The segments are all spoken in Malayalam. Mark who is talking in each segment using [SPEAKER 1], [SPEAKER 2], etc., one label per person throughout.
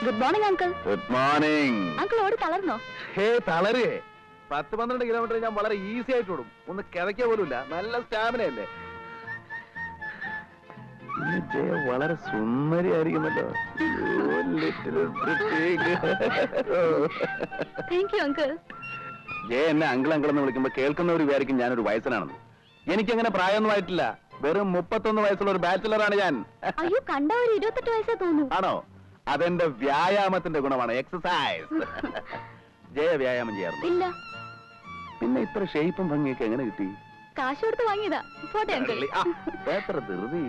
[SPEAKER 1] Good morning uncle.
[SPEAKER 2] Good morning.
[SPEAKER 1] Uncle ഓടി തളർന്നോ?
[SPEAKER 2] ഹേ തളരേ, 10-12 കിലോമീറ്റർ ഞാൻ വളരെ ഈസി ആയിട്ട് ഓടും. ഒന്ന് കിതയ്ക്ക പോലുമില്ല. നല്ല സ്റ്റാമിന അല്ലേ. വളരെ സുന്ദരിയായിരിക്കുന്നല്ലോ.
[SPEAKER 1] Thank you uncle.
[SPEAKER 2] ജയ എന്നെ അങ്കിൾ അങ്കിൾ എന്ന് വിളിക്കുമ്പോ കേൾക്കുന്നവർ വിചാരിക്കും ഞാനൊരു വയസ്സനാണെന്ന്. എനിക്കങ്ങനെ പ്രായമൊന്നും ആയിട്ടില്ല. വെറും 31 വയസ്സുള്ള ഒരു ബാച്ചിലറാണ് ഞാൻ.
[SPEAKER 1] അയ്യോ, കണ്ട ഒരു 28 വയസ്സേ തോന്നുന്നു.
[SPEAKER 2] ആണോ? അതെന്റെ വ്യായാമത്തിന്റെ ഗുണമാണ്, എക്സസൈസ്. ജയ വ്യായാമം ചെയ്യാറുണ്ട്?
[SPEAKER 1] ഇല്ല.
[SPEAKER 2] പിന്നെ ഇത്ര ഷേപ്പും ഭംഗിയൊക്കെ എങ്ങനെ കിട്ടി?
[SPEAKER 1] കാശ് കൊടുത്ത് വാങ്ങിയതാ. പോട്ടെ അങ്കിൾ.
[SPEAKER 2] എത്ര ധൃതി.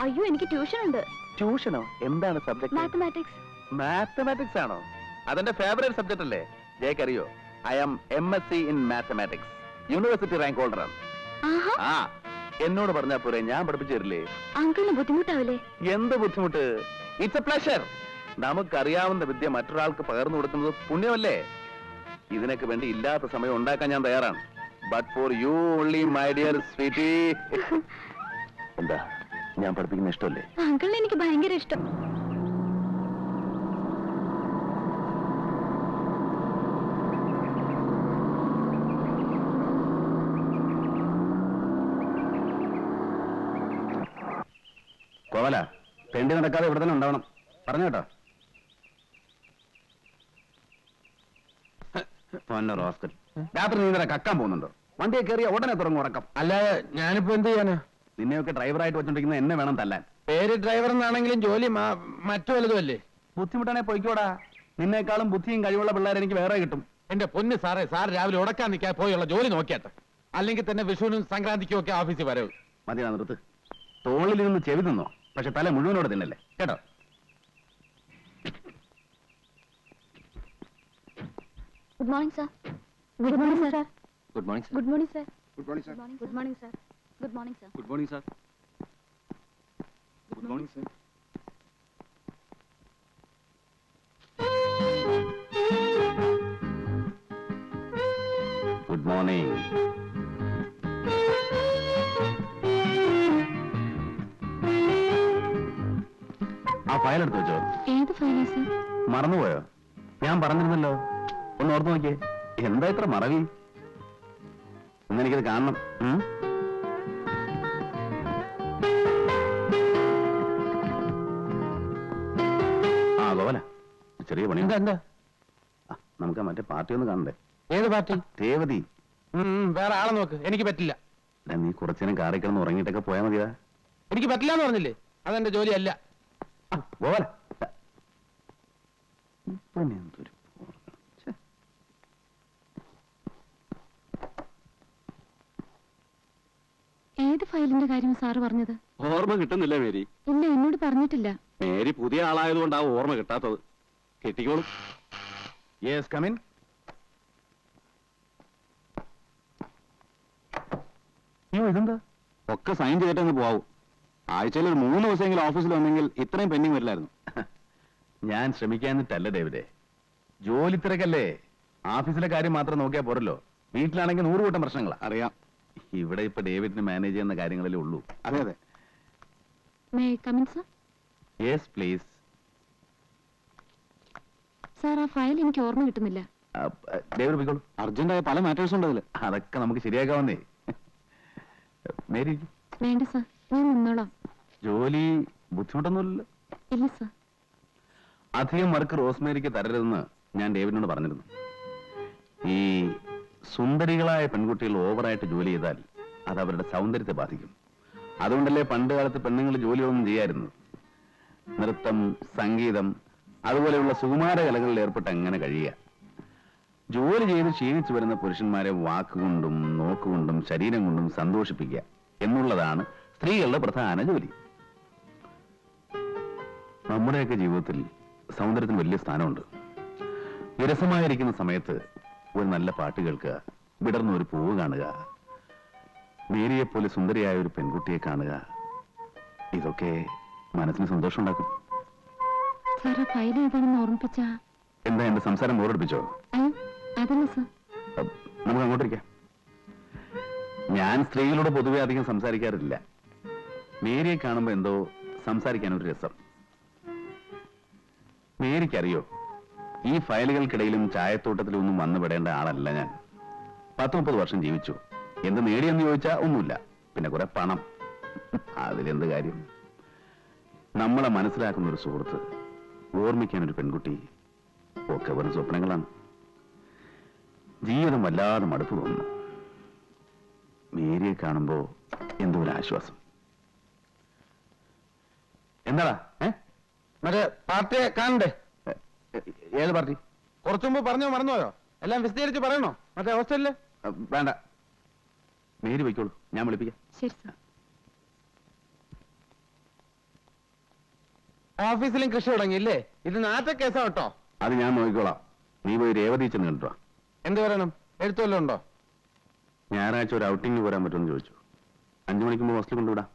[SPEAKER 1] അയ്യോ, എനിക്ക് ട്യൂഷൻ ഉണ്ട്.
[SPEAKER 2] ട്യൂഷനോ? എന്താണ് സബ്ജക്ട്?
[SPEAKER 1] മാത്തമാറ്റിക്സ്.
[SPEAKER 2] മാത്തമാറ്റിക്സ് ആണോ? അതെന്റെ ഫേവറേറ്റ് സബ്ജക്ട് അല്ലേ? ജയക്കറിയോ, I am MSc in mathematics. University rank holder ആണ്. ആ, എന്നോട് പറഞ്ഞാ പോരെ, ഞാൻ പഠിപ്പിച്ചു തരില്ലേ?
[SPEAKER 1] അങ്കിളിന് ബുദ്ധിമുട്ടാവില്ലേ?
[SPEAKER 2] എന്ത് ബുദ്ധിമുട്ട്? It's A pleasure. നമുക്കറിയാവുന്ന വിദ്യ മറ്റൊരാൾക്ക് പകർന്നു കൊടുക്കുന്നത് പുണ്യമല്ലേ? ഇതിനൊക്കെ വേണ്ടി ഇല്ലാത്ത സമയം ഉണ്ടാക്കാൻ ഞാൻ തയ്യാറാണ്. But for you only, my dear sweetie. എന്താ, ഞാൻ പഠിപ്പിക്കുന്ന ഇഷ്ടമല്ലേ?
[SPEAKER 1] അങ്കിളിന് എനിക്ക് ഭയങ്കര ഇഷ്ടം.
[SPEAKER 2] കോവല, തെണ്ടി നടക്കാതെ ഇവിടെ തന്നെ ഉണ്ടാവണം. പറഞ്ഞു കേട്ടോ. റോസ്കൽ, രാത്രി നീ ഇന്നലെ കക്കാൻ പോകുന്നുണ്ടോ? വണ്ടിയെ കയറിയ ഉടനെ തുടങ്ങും ഉറക്കം.
[SPEAKER 3] അല്ലാതെ ഞാനിപ്പോ എന്ത് ചെയ്യാനാ?
[SPEAKER 2] നിന്നെയൊക്കെ ഡ്രൈവറായിട്ട് വെച്ചോണ്ടിരിക്കുന്ന എന്നെ വേണം തല്ലാൻ.
[SPEAKER 3] പേര് ഡ്രൈവർ എന്നാണെങ്കിലും ജോലി മറ്റു വല്ലതും അല്ലേ?
[SPEAKER 2] ബുദ്ധിമുട്ടാണെ പൊയ്ക്കോടാ. നിന്നേക്കാളും ബുദ്ധിയും കഴിവുള്ള പിള്ളേരെ എനിക്ക് വേറെ കിട്ടും.
[SPEAKER 3] എന്റെ പൊന്ന് സാറേ, സാർ രാവിലെ ഉടക്കാൻ നിൽക്കാൻ പോയുള്ള ജോലി നോക്കിയാട്ടെ. അല്ലെങ്കിൽ തന്നെ വിഷുവിനും സംക്രാന്തിക്കും ഒക്കെ ഓഫീസിൽ വരവ്.
[SPEAKER 2] മതിയാ, നിർത്ത്. തോളിൽ നിന്ന് ചെവി നിന്നോ, പക്ഷെ തല മുഴുവനോട് തിന്നല്ലേ കേട്ടോ.
[SPEAKER 1] Good morning sir. Good morning sir.
[SPEAKER 2] Good morning sir.
[SPEAKER 1] Good morning sir.
[SPEAKER 2] Good morning sir.
[SPEAKER 1] Good morning sir. Good morning sir.
[SPEAKER 2] Good morning sir. Good morning sir. Good morning. ആ ഫയൽ എടുത്ത് വെച്ചോ.
[SPEAKER 1] ഏത് ഫയലാ സർ?
[SPEAKER 2] മറന്നുപോയോ? ഞാൻ പറഞ്ഞിരുന്നല്ലോ, ഒന്ന് ഓർത്ത് നോക്കിയേ. എന്താ ഇത്ര മറവി? ഇന്നെനിക്കത് കാണണം. ആ ഗോവല, ചെറിയ പണി.
[SPEAKER 3] എന്താ?
[SPEAKER 2] നമുക്ക് മറ്റേ പാർട്ടി ഒന്ന് കാണണ്ടേ?
[SPEAKER 3] ഏത് പാർട്ടി?
[SPEAKER 2] രേവതി.
[SPEAKER 3] വേറെ ആളെ നോക്ക്, എനിക്ക് പറ്റില്ല.
[SPEAKER 2] നീ കുറച്ചേരം കാറി കിടന്ന് ഉറങ്ങിയിട്ടൊക്കെ പോയാൽ മതിയാ.
[SPEAKER 3] എനിക്ക് പറ്റില്ല എന്ന് പറഞ്ഞില്ലേ? അതെന്റെ ജോലിയല്ല.
[SPEAKER 2] ഗോവല,
[SPEAKER 1] ഏത് ഫയലിന്റെ കാര്യം സാറ് പറഞ്ഞത്?
[SPEAKER 2] ഓർമ്മ കിട്ടുന്നില്ല മേരി.
[SPEAKER 1] ഇല്ല, എന്നോട് പറഞ്ഞിട്ടില്ല.
[SPEAKER 2] മേരി പുതിയ ആളായതുകൊണ്ടാവും ഓർമ്മ കിട്ടാത്തത്. കിട്ടിക്കോളും. Yes, come in. ഇതെന്താ? ഒക്കെ സൈൻ ചെയ്തിട്ടങ്ങ് പോവും. ആഴ്ചയിൽ ഒരു 3 ദിവസമെങ്കിലും ഓഫീസിൽ വന്നെങ്കിൽ ഇത്രയും പെൻഡിങ് വരില്ലായിരുന്നു. ഞാൻ ശ്രമിക്കാന്നിട്ടല്ല ഡേവിഡേ, ജോലി തിരക്കല്ലേ. ഓഫീസിലെ കാര്യം മാത്രം നോക്കിയാൽ പോരല്ലോ. വീട്ടിലാണെങ്കിൽ 100 കൂട്ടം പ്രശ്നങ്ങളാ. അറിയാം. ഇവിടെ ഇപ്പൊ ഡേവിഡിന് മാനേജ് ചെയ്യുന്ന കാര്യങ്ങളല്ലേ ഉള്ളൂ. അതെ അതെ.
[SPEAKER 1] May I come in sir?
[SPEAKER 2] Yes please.
[SPEAKER 1] Sir, ആ ഫയൽ എനിക്ക് ഓർമ്മ കിട്ടുന്നില്ല.
[SPEAKER 2] ഡേവിഡ് പോയിക്കോളൂ. അർജന്റായ പല മാറ്റേഴ്സ് ഉണ്ട് അതിൽ. അതൊക്കെ നമുക്ക് ശരിയാക്കാവുന്നേ. മേരി,
[SPEAKER 1] വേണ്ട സാർ, ഞാൻ നിന്നോളാം.
[SPEAKER 2] ജോലി ബുദ്ധിമുട്ടൊന്നുമില്ലല്ലോ?
[SPEAKER 1] ഇല്ല സാർ.
[SPEAKER 2] അധികം വർക്ക് റോസ്മേരിക്ക് തരരുതെന്ന് ഞാൻ ഡേവിഡിനോട് പറഞ്ഞിരുന്നു. ഈ സുന്ദരികളായ പെൺകുട്ടികൾ ഓവറായിട്ട് ജോലി ചെയ്താൽ അത് അവരുടെ സൗന്ദര്യത്തെ ബാധിക്കും. അതുകൊണ്ടല്ലേ പണ്ട് കാലത്ത് പെണ്ണുങ്ങൾ ജോലിയൊന്നും ചെയ്യായിരുന്നു. നൃത്തം, സംഗീതം, അതുപോലെയുള്ള സുകുമാര കലകളിൽ ഏർപ്പെട്ട് എങ്ങനെ കഴിയുക. ജോലി ചെയ്ത് ക്ഷീണിച്ചു വരുന്ന പുരുഷന്മാരെ വാക്കുകൊണ്ടും നോക്കുകൊണ്ടും ശരീരം കൊണ്ടും സന്തോഷിപ്പിക്കുക എന്നുള്ളതാണ് സ്ത്രീകളുടെ പ്രധാന ജോലി. നമ്മുടെയൊക്കെ ജീവിതത്തിൽ സൗന്ദര്യത്തിന് വലിയ സ്ഥാനമുണ്ട്. വിരസമായിരിക്കുന്ന സമയത്ത് ഒരു നല്ല പാട്ട് കേൾക്കുക, വിടർന്ന ഒരു പൂവ് കാണുക, മേരിയെപ്പോലെ സുന്ദരിയായ ഒരു പെൺകുട്ടിയെ കാണുക, ഇതൊക്കെ മനസ്സിന് സന്തോഷം ഉണ്ടാക്കും. എന്താ എന്റെ സംസാരം ബോറടിപ്പിച്ചോ?
[SPEAKER 1] അതല്ല സർ.
[SPEAKER 2] നമുക്ക് അങ്ങോട്ടിരിക്കാം. ഞാൻ സ്ത്രീകളോട് പൊതുവെ അധികം സംസാരിക്കാറില്ല. മേരിയെ കാണുമ്പോ എന്തോ സംസാരിക്കാനൊരു രസം. മേരിക്കറിയോ, ഈ ഫയലുകൾക്കിടയിലും ചായത്തോട്ടത്തിലും ഒന്നും വന്നു പെടേണ്ട ആളല്ല ഞാൻ. 10-30 വർഷം ജീവിച്ചു. എന്ത് നേടിയെന്ന് ചോദിച്ചാ ഒന്നുമില്ല. പിന്നെ കുറെ പണം, അതിലെന്ത് കാര്യം? നമ്മളെ മനസ്സിലാക്കുന്ന ഒരു സുഹൃത്ത്, ഓർമ്മിക്കാൻ ഒരു പെൺകുട്ടി, ഒക്കെ വെറും സ്വപ്നങ്ങളാണ്. ജീവിതം വല്ലാതെ മടുപ്പ് തോന്നുന്നു. മേരിയെ കാണുമ്പോ എന്തോ ഒരു ആശ്വാസം. എന്താടാ?
[SPEAKER 3] മറ്റേ പാർട്ടിയെ കാണണ്ടേ?
[SPEAKER 2] ഏത് പാർട്ടി?
[SPEAKER 3] കുറച്ചു മുമ്പ് പറഞ്ഞോ മറന്നുപോയോ? എല്ലാം വിശദീകരിച്ച് പറയണോ? മറ്റേ ഹോസ്റ്റലില്
[SPEAKER 2] വേണ്ട, മേരി വയ്ക്കോളൂ, ഞാൻ വിളിപ്പിക്കാം.
[SPEAKER 1] ശരി സാർ.
[SPEAKER 3] ഓഫീസിലും കൃഷി തുടങ്ങിയില്ലേ? ഇത് നാറ്റ കേസാ കേട്ടോ.
[SPEAKER 2] അത് ഞാൻ നോക്കിക്കോളാം. നീ പോയി രേവതി ചെന്ന് കണ്ടോ.
[SPEAKER 3] എന്ത് പറയണം? എഴുത്തുവല്ലോ ഉണ്ടോ?
[SPEAKER 2] ഞായറാഴ്ച ഒരു ഔട്ടിംഗ് പോരാൻ പറ്റുമെന്ന് ചോദിച്ചു. 5 മണിക്ക് മുമ്പ് ഹോസ്റ്റലിൽ കൊണ്ടുവിടാം.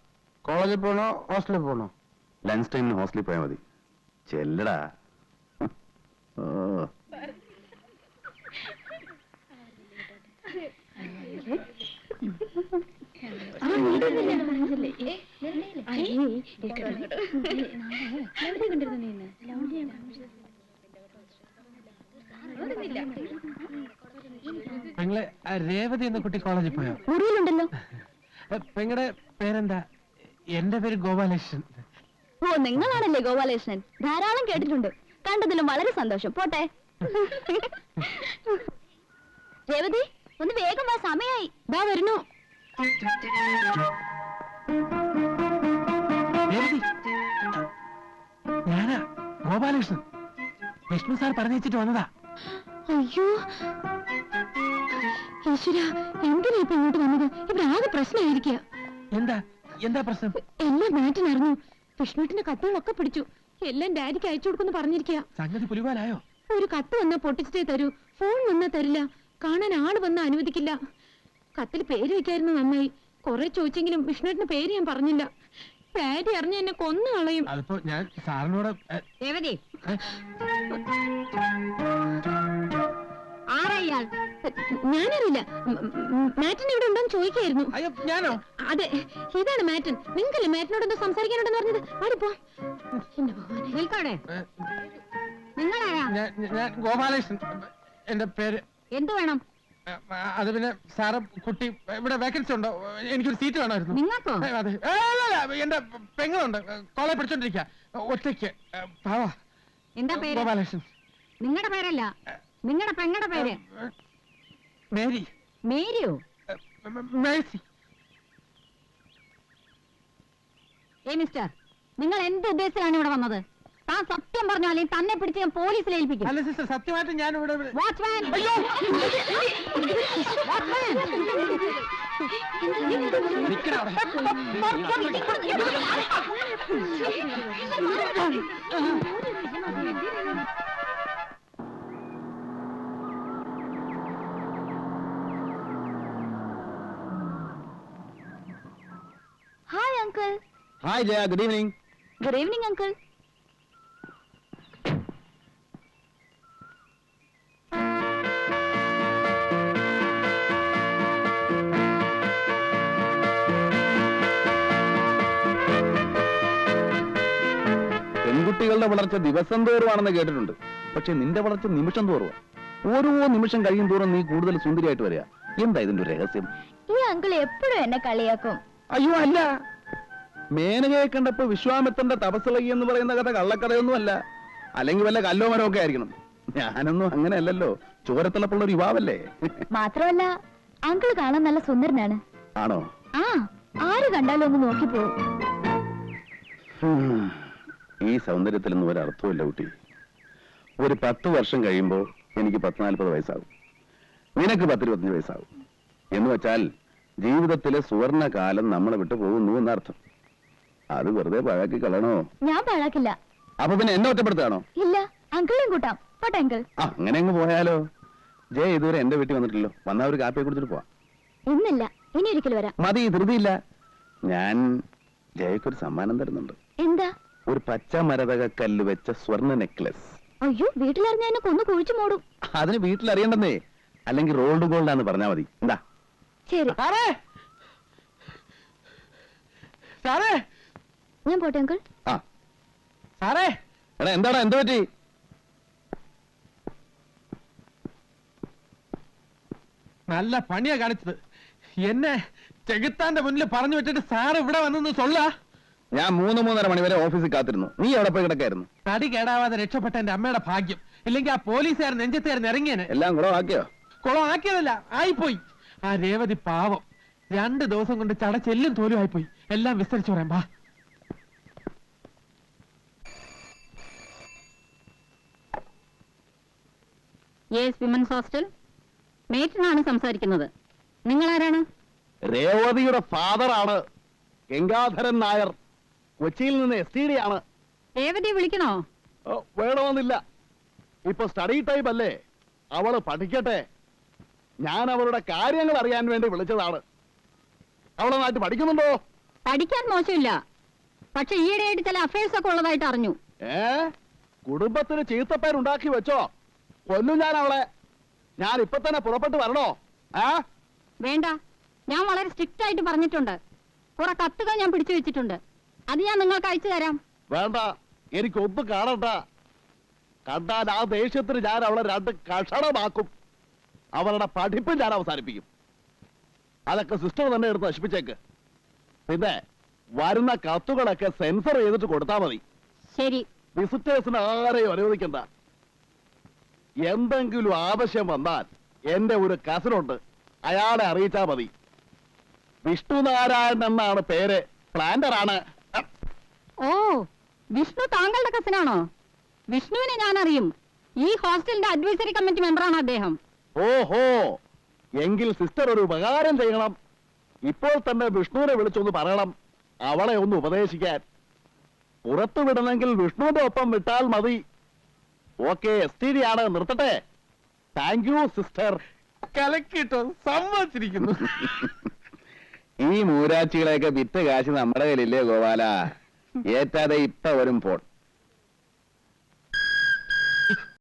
[SPEAKER 3] കോളേജിൽ പോകണോ ഹോസ്റ്റലിൽ പോകണോ?
[SPEAKER 2] ലഞ്ച് ടൈമിന് ഹോസ്റ്റലിൽ പോയാൽ മതി. ചെല്ലടാ. ഓ,
[SPEAKER 3] പെങ്ങളെ രേവതി എന്ന കുട്ടി കോളേജിൽ പോയോ?
[SPEAKER 1] മുറിയിലുണ്ടല്ലോ.
[SPEAKER 3] പെങ്ങളുടെ പേരെന്താ? എന്റെ പേര് ഗോപാലകൃഷ്ണൻ.
[SPEAKER 1] ഓ, നിങ്ങളാണല്ലേ ഗോപാലകൃഷ്ണൻ? ധാരാളം കേട്ടിട്ടുണ്ട്. കണ്ടതിലും വളരെ സന്തോഷം. പോട്ടെ. രേവതി, ഒന്ന് വേഗം വാ, സമയായി. ദാ വരുന്നു.
[SPEAKER 3] രേവതി, ഞാനാ ഗോപാലകൃഷ്ണൻ. വിഷ്ണു സാർ പറഞ്ഞു വെച്ചിട്ട് വന്നതാ.
[SPEAKER 1] അയ്യോ ഈശ്വര, എന്തിനാ ഇപ്പൊ ഇങ്ങോട്ട് വന്നത്? ഇവിടെ ആകെ പ്രശ്നമായിരിക്കുക.
[SPEAKER 3] എന്താ എന്താ പ്രശ്നം?
[SPEAKER 1] എല്ലാം മാറ്റിനറിഞ്ഞു. വിഷ്ണുട്ടിന്റെ കത്തുകളൊക്കെ പിടിച്ചു. എല്ലാം ഡാഡിക്ക് അയച്ചു കൊടുക്കുന്നു പറഞ്ഞിരിക്കുക.
[SPEAKER 3] സംഗതി പുലിവാലായോ?
[SPEAKER 1] ഒരു കത്ത് വന്നാ പൊട്ടിച്ചിട്ടേ തരൂ, ഫോൺ വന്നാ തരില്ല, കാണാൻ ആള് വന്നാ അനുവദിക്കില്ല. കത്തിൽ പേര് വെക്കായിരുന്നു നന്നായി. കുറെ ചോദിച്ചെങ്കിലും വിഷ്ണുട്ടിന്റെ പേര് ഞാൻ പറഞ്ഞില്ല. ഡാഡി അറിഞ്ഞ എന്നെ കൊന്നു കളയും.
[SPEAKER 3] അതിപ്പോ ഞാൻ സാറിനോട്
[SPEAKER 1] രേവതി, ആരായാൾ? ഞാനറിയില്ല. മാറ്റൻ ഇവിടെ ഉണ്ടോന്ന് ചോദിക്കായിരുന്നു.
[SPEAKER 3] അയ്യോ, ഞാനോ?
[SPEAKER 1] അതെ, ഇതാണ് മാറ്റൻ. നിങ്ങൾക്കല്ലേ മാറ്റിനോട് എന്തോ സംസാരിക്കാനുണ്ടെന്ന് പറഞ്ഞത്? ആടിപ്പോ. നിൽക്കോടെ. നിങ്ങളാരാ?
[SPEAKER 3] ഞാൻ ഗോപാലകൃഷ്ണൻ. എന്റെ പേര്.
[SPEAKER 1] എന്ത് വേണം?
[SPEAKER 3] അത് പിന്നെ സാറ് കുട്ടി ഇവിടെ വേക്കൻസി ഉണ്ടോ? എനിക്കൊരു സീറ്റ് വേണമായിരുന്നു.
[SPEAKER 1] നിങ്ങൾക്കോ?
[SPEAKER 3] അതെ. എന്റെ പെങ്ങളുണ്ട്, കോളേജ് പഠിച്ചോണ്ടിരിക്കുക, ഒറ്റയ്ക്ക്. പാവാ.
[SPEAKER 1] എന്താ പേര്?
[SPEAKER 3] ഗോപാലകൃഷ്ണൻ.
[SPEAKER 1] നിങ്ങളുടെ പേരല്ല, നിങ്ങളുടെ പെങ്ങളുടെ പേര്.
[SPEAKER 3] മേരി.
[SPEAKER 1] മേരിയോ?
[SPEAKER 3] മേഴ്സി.
[SPEAKER 1] മിസ്റ്റർ, നിങ്ങൾ എന്ത് ഉദ്ദേശത്തിലാണ് ഇവിടെ വന്നത്? താൻ സത്യം പറഞ്ഞോ, അല്ലെങ്കിൽ തന്നെ പിടിച്ച് ഞാൻ പോലീസിൽ ഏൽപ്പിക്കും.
[SPEAKER 3] അല്ല സിസ്റ്റർ, സത്യമായിട്ട് ഞാൻ ഇവിടെ.
[SPEAKER 1] വാച്ച്മാൻ!
[SPEAKER 3] നിക്കടാ അവിടെ.
[SPEAKER 1] Hi uncle.
[SPEAKER 2] Hi Jaya, good evening.
[SPEAKER 1] Good evening uncle.
[SPEAKER 2] പെൺകുട്ടികളുടെ വളർച്ച ദിവസം തോറുമാണെന്ന് കേട്ടിട്ടുണ്ട്. പക്ഷെ നിന്റെ വളർച്ച നിമിഷം തോറുവാ. ഓരോ നിമിഷം കഴിയും തോറും നീ കൂടുതൽ സുന്ദരിയായിട്ട് വരിക. എന്താ ഇതിന്റെ രഹസ്യം?
[SPEAKER 1] ഈ അങ്കിൾ എപ്പോഴും എന്നെ കളിയാക്കും.
[SPEAKER 2] അയ്യോ അല്ല, മേനകയെ കണ്ടപ്പോ വിശ്വാമിത്രന്റെ തപസ്സിളകി എന്ന് പറയുന്ന കഥ കള്ളക്കഥയൊന്നും അല്ല. അല്ലെങ്കിൽ വല്ല കല്ലോ മരമോ ഒക്കെ ആയിരിക്കണം. ഞാനൊന്നും അങ്ങനെ അല്ലല്ലോ, ചോരത്തിളപ്പുള്ള ഒരു യുവാവല്ലേ.
[SPEAKER 1] മാത്രമല്ല അങ്കിൾ കാണാൻ നല്ല സുന്ദരനാണ്.
[SPEAKER 2] ആണോ?
[SPEAKER 1] ആ, ആര് കണ്ടാലും ഒന്ന് നോക്കിപ്പോ.
[SPEAKER 2] ഈ സൗന്ദര്യത്തിലൊന്നും ഒരർത്ഥമില്ല കുട്ടി. ഒരു 10 വർഷം കഴിയുമ്പോ എനിക്ക് 40 വയസ്സാകും, നിനക്ക് 25 വയസ്സാകും. എന്ന് വെച്ചാൽ ജീവിതത്തിലെ സുവർണ കാലം നമ്മളെ വിട്ടു പോകുന്നു എന്നർത്ഥം. അത് വെറുതെ പഴക്കി കളയണോ?
[SPEAKER 1] ഞാൻ പാഴാക്കില്ല.
[SPEAKER 2] അപ്പൊ പിന്നെ എന്നെ ഒറ്റപ്പെടുത്താണോ?
[SPEAKER 1] ഇല്ല, അങ്കിളും കൂട്ടാം. പോട്ടെ അങ്കിൾ.
[SPEAKER 2] അങ്ങനെ അങ്ങ് പോയാലോ? ജയ ഇതുവരെ എന്റെ വീട്ടിൽ വന്നിട്ടില്ലോ. വന്നാ ഒരു കാപ്പിയെ കുടിച്ചിട്ട് പോവാം.
[SPEAKER 1] ഇന്നില്ല, ഇനി ഒരിക്കൽ വരാം.
[SPEAKER 2] മതി, ധൃതിയില്ല. ഞാൻ ജയക്കൊരു സമ്മാനം തരുന്നുണ്ട്.
[SPEAKER 1] എന്താ?
[SPEAKER 2] ഒരു പച്ച മരതക കല്ല് വെച്ച സ്വർണ്ണ നെക്ലസ്.
[SPEAKER 1] അയ്യോ, വീട്ടിലറിഞ്ഞ എന്നെ കൊന്നു കുഴിച്ചു മൂടും.
[SPEAKER 2] അതിന് വീട്ടിൽ അറിയണ്ടെന്നേ, അല്ലെങ്കിൽ റോൾഡ് ഗോൾഡാന്ന് പറഞ്ഞാ മതി. എന്താ?
[SPEAKER 1] ശരി,
[SPEAKER 3] സാറേ, സാറേ,
[SPEAKER 1] ഞാൻ പോട്ടെ അങ്കിൾ.
[SPEAKER 2] ആ
[SPEAKER 3] സാറേ.
[SPEAKER 2] എടാ, എന്താടാ, എന്ത് പറ്റി?
[SPEAKER 3] നല്ല പണിയാ കാണിച്ചത്. എന്നെ ചെകുത്താന്റെ മുന്നിൽ പറഞ്ഞു വിട്ടിട്ട് സാർ ഇവിടെ വന്നെന്ന് സൊല്ല.
[SPEAKER 2] ഞാൻ 3-3:30 മണി വരെ ഓഫീസിൽ കാത്തിരുന്നു. നീ എവിടെ പോയി കിടക്കായിരുന്നു?
[SPEAKER 3] തടി കേടാവാതെ രക്ഷപ്പെട്ട എന്റെ അമ്മയുടെ ഭാഗ്യം. ഇല്ലെങ്കിൽ ആ പോലീസുകാരൻ നെഞ്ചത്തേർന്ന് ഇറങ്ങിയനെ.
[SPEAKER 2] എല്ലാം കൂടെ ആക്കിയോ?
[SPEAKER 3] കുളം ആക്കിയതല്ല, ആയിപ്പോയി. ആ രേവതി പാവം 2 ദിവസം കൊണ്ട് ചടച്ചെല്ലും തോലും ആയിപ്പോയി. എല്ലാം വിസ്തരിച്ചു പറയാം. ബാ.
[SPEAKER 1] Yes, women's hostel. മേറ്റനാണ് സംസാരിക്കുന്നത്. നിങ്ങൾ ആരാണ്?
[SPEAKER 2] രേവതിയുടെ ഫാദറാണ് ഗംഗാധരൻ നായർ. കൊച്ചിയിൽ നിന്ന് STD ആണ്.
[SPEAKER 1] രേവതിയെ വിളിക്കണോ?
[SPEAKER 2] വേണമെന്നില്ല. ഇപ്പൊ സ്റ്റഡി ടൈം അല്ലേ, അവള് പഠിക്കട്ടെ. ഞാൻ അവളുടെ കാര്യങ്ങൾ അറിയാൻ വേണ്ടി വിളിച്ചതാണ്. അവളെ നാട്ടിൽ പഠിക്കുന്നുണ്ടോ?
[SPEAKER 1] പഠിക്കാൻ മോശമില്ല, പക്ഷെ ഈയിടെയായിട്ട് ചില അഫയേഴ്സ് ഒക്കെ ഉള്ളതായിട്ട് അറിഞ്ഞു.
[SPEAKER 2] കുടുംബത്തിന് ചീത്തപ്പേരുണ്ടാക്കി വെച്ചോ? കൊല്ലും ഞാൻ അവളെ. ഞാൻ ഇപ്പൊ തന്നെ പുറപ്പെട്ട് വരണോ?
[SPEAKER 1] വേണ്ട, ഞാൻ വളരെ സ്ട്രിക്റ്റ് ആയിട്ട് പറഞ്ഞിട്ടുണ്ട്. കുറെ കത്തുകൾ ഞാൻ പിടിച്ചു വെച്ചിട്ടുണ്ട്, അത് ഞാൻ നിങ്ങൾക്ക് അയച്ചു തരാം.
[SPEAKER 2] വേണ്ട, എനിക്കൊന്നും കാണണ്ട. കണ്ടാൽ ആ ദേഷ്യത്തിന് ഞാൻ അവളെ 2 കഷണമാക്കും. അവളുടെ പഠിപ്പ് ഞാൻ അവസാനിപ്പിക്കും. അതൊക്കെ സിസ്റ്റർ തന്നെ എടുത്ത് നശിപ്പിച്ചേക്ക്. പിന്നെ വരുന്ന കത്തുകളൊക്കെ സെൻസർ ചെയ്തിട്ട് കൊടുത്താൽ മതി.
[SPEAKER 1] ശരി.
[SPEAKER 2] വിസിറ്റേഴ്സിന് ആരെയും അനുവദിക്കണ്ട. എന്തെങ്കിലും ആവശ്യം വന്നാൽ എന്റെ ഒരു കസിനുണ്ട്, അയാളെ അറിയിച്ചാൽ മതി. വിഷ്ണുനാരായണൻ എന്നാണ് പേര്. പ്ലാന്റർ ആണ്.
[SPEAKER 1] ഓ, വിഷ്ണു താങ്കളുടെ കസിനാണോ? വിഷ്ണുവിനെ ഞാൻ അറിയും. ഈ ഹോസ്റ്റലിന്റെ അഡ്വൈസറി കമ്മിറ്റി മെമ്പറാണ് അദ്ദേഹം.
[SPEAKER 2] ഓഹോ, എങ്കിൽ സിസ്റ്റർ ഒരു ഉപകാരം ചെയ്യണം. ഇപ്പോൾ തന്നെ വിഷ്ണുവിനെ വിളിച്ചൊന്ന് പറയണം, അവളെ ഒന്ന് ഉപദേശിക്കാൻ. പുറത്തു വിടണമെങ്കിൽ വിഷ്ണുവിന്റെ ഒപ്പം വിട്ടാൽ മതി. ഓക്കെ, STD ആണ്. നിർത്തട്ടെ. Thank you sister.
[SPEAKER 3] കലക്കിട്ടോ, സമ്മതിച്ചിരിക്കുന്നു.
[SPEAKER 2] ഈ മൂരാച്ചികളെയൊക്കെ വിറ്റ് കാശ് നമ്മുടെ കയ്യിലില്ലേ ഗോപാല? ഏറ്റാതെ ഇപ്പൊ വരും ഫോൺ.